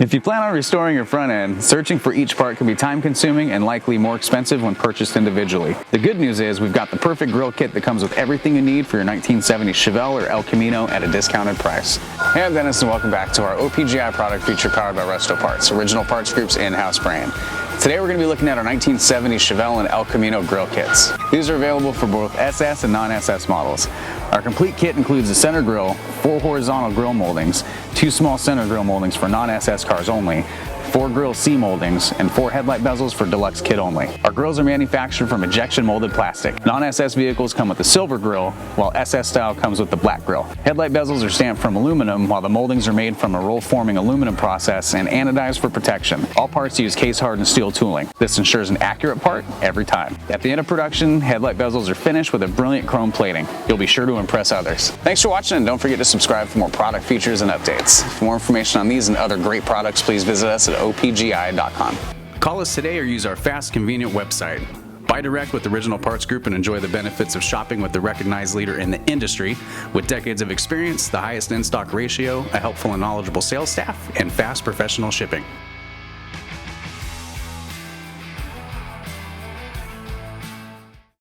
If you plan on restoring your front end, searching for each part can be time-consuming and likely more expensive when purchased individually. The good news is we've got the perfect grill kit that comes with everything you need for your 1970 Chevelle or El Camino at a discounted price. Hey, I'm Dennis and welcome back to our OPGI product feature powered by Resto Parts, Original Parts Group's in-house brand. Today we're going to be looking at our 1970 Chevelle and El Camino grill kits. These are available for both SS and non-SS models. Our complete kit includes a center grill, 4 horizontal grill moldings, 2 small center grill moldings for non-SS cars only, 4 grill C moldings, and 4 headlight bezels for Deluxe kit only. Our grills are manufactured from injection molded plastic. Non-SS vehicles come with a silver grill, while SS style comes with the black grill. Headlight bezels are stamped from aluminum, while the moldings are made from a roll-forming aluminum process and anodized for protection. All parts use case-hardened steel tooling. This ensures an accurate part every time. At the end of production, headlight bezels are finished with a brilliant chrome plating. You'll be sure to impress others. Thanks for watching, and don't forget to subscribe for more product features and updates. For more information on these and other great products, please visit us at OPGI.com. Call us today or use our fast, convenient website. Buy direct with Original Parts Group and enjoy the benefits of shopping with the recognized leader in the industry with decades of experience, the highest in-stock ratio, a helpful and knowledgeable sales staff, and fast professional shipping.